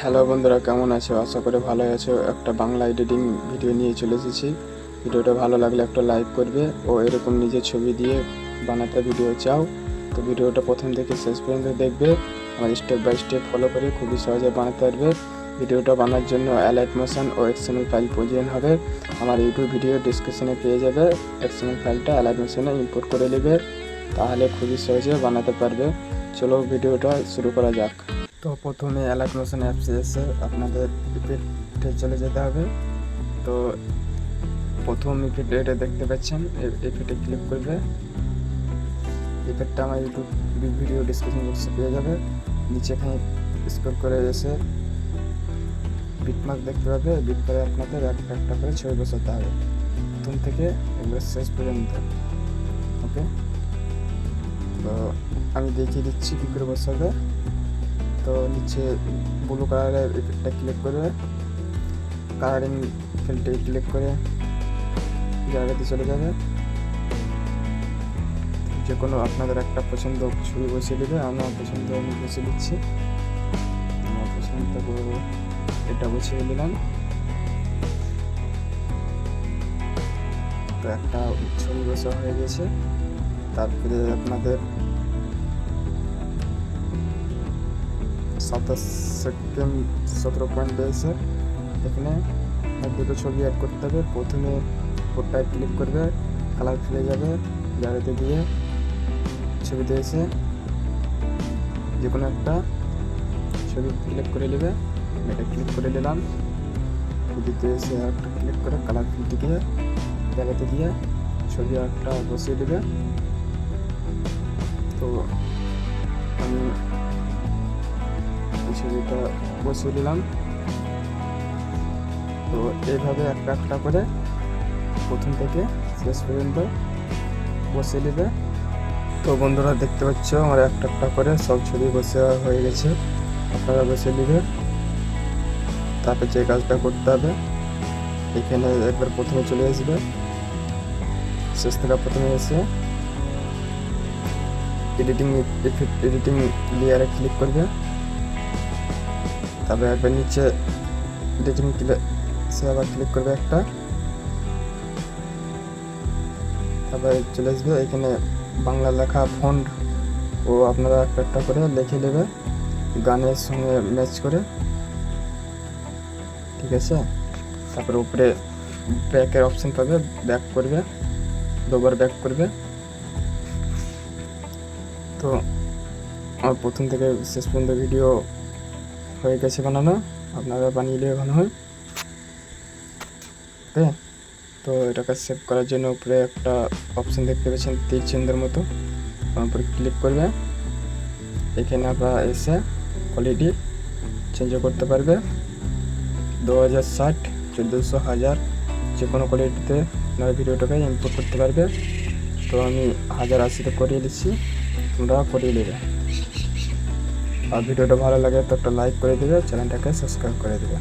Hello বন্ধুরা, কেমন আছো? আশা করে ভালো আছো। একটা বাংলা এডিটিং ভিডিও নিয়ে চলে এসেছি। ভিডিওটা ভালো লাগলে একটা লাইক করবে ও এরকম নিজের ছবি দিয়ে বানাতে ভিডিও চাও তো ভিডিওটা প্রথম থেকে শেষ পর্যন্ত দেখবে। আমার স্টেপ বাই স্টেপ ফলো করে খুবই সহজে বানাতে পারবে। ভিডিওটা বানার জন্য অ্যালাইট মোশন ও এক্সএমএল ফাইল প্রয়োজন হবে। আমার ইউটিউব ভিডিও ডিসক্রিপশনে পেয়ে যাবে। এক্সএমএল ফাইলটা অ্যালাইট মোশনে ইম্পোর্ট করে নেবে, তাহলে খুবই সহজে বানাতে পারবে। চলো ভিডিওটা শুরু করা যাক। তো প্রথমে অ্যালাইট মোশন অ্যাপসে এসে আপনাদের ইফেক্টে চলে যেতে হবে। তো প্রথম ইফেক্ট এটা দেখতে পাচ্ছেন, ইফেক্টে ক্লিক করবে। ইফেক্টটা আমার ইউটিউব ভিডিও ডিসক্রিপশন বক্সে পেয়ে যাবে। নিচে এখানে স্ক্রল করে এসে বিটমার্ক দেখতে পাবে। বিট করে আপনাদের একটা একটা করে ছবি বসাতে হবে, প্রথম থেকে একবার শেষ পর্যন্ত। ওকে, তো আমি দেখিয়ে দিচ্ছি কী করে বসাবে। তো নিচে ব্লু কালারের ইফেক্টটা ক্লিক করবে, কালারিং ফিল্ডে ক্লিক করে জায়গাতে চলে যাবে। যে কোনো আপনাদের একটা পছন্দ ছবি বসিয়ে দেবে। আমার পছন্দ আমি বসিয়ে দিচ্ছি, আমার পছন্দ এটা বসিয়ে দিলাম। তো একটা ছবি বসা হয়ে গেছে। তারপরে আপনাদের 27 সেকেন্ড 17 পয়েন্ট পেয়েছে। এখানে দুটো ছবি অ্যাড করতে হবে। প্রথমে ওটায় ক্লিক করবে, কালার ফেলে যাবে, জায়গাতে গিয়ে ছবিতে এসে যে কোনো একটা ছবি ক্লিক করে নেবে। এটা ক্লিক করে নিলাম। ছবিতে এসে একটা ক্লিক করে কালার ফিলতে গিয়ে জায়গাতে গিয়ে ছবি একটা বসিয়ে দেবে। তো আমি ছবিটা বসিয়ে দিলাম। তো এইভাবে একটা একটা করে প্রথম থেকে শেষ পর্যন্ত বসিয়ে নেবে। তো বন্ধুরা দেখতে পাচ্ছ আমার একটা একটা করে সব ছবি বসে হয়ে গেছে। আপনারা বসিয়ে নেবে। তারপর যে কাজটা করতে হবে, এখানে একবার প্রথমে চলে আসবে, শেষ থেকে প্রথমে এসে এডিটিং লেয়ারে ক্লিক করবে। তারপরে একবার নিচে এডিটিং সে আবার ক্লিক করবে একটা। তারপরে চলে আসবে এখানে বাংলা লেখা ফন্ট ও আপনারা একটা একটা করে লিখে নেবে গানের সঙ্গে ম্যাচ করে, ঠিক আছে। তারপরে উপরে ব্যাকের অপশন পাবে, ব্যাক করবে, দুবার ব্যাক করবে। তো আমার প্রথম থেকে শেষ পর্যন্ত ভিডিও হয়ে গেছে বানানো, আপনারা বানিয়ে নিলে ভালো হয়। ওকে, তো এটাকে সেভ করার জন্য উপরে একটা অপশন দেখতে পাচ্ছেন তীর চিহ্নের মতো, উপরে ক্লিক করবে। এখানে আপনারা এসে কোয়ালিটি চেঞ্জ করতে পারবে। 2060, 1400, 1000 যে কোনো কোয়ালিটিতে নয় ভিডিওটাকে ইম্পোর্ট করতে পারবে। তো আমি 1080-তে করিয়ে দিচ্ছি, তোমরা করিয়ে নেবে। আর ভিডিওটা ভালো লাগে তো একটা লাইক করে দেবে, চ্যানেলটাকে সাবস্ক্রাইব করে দেবে।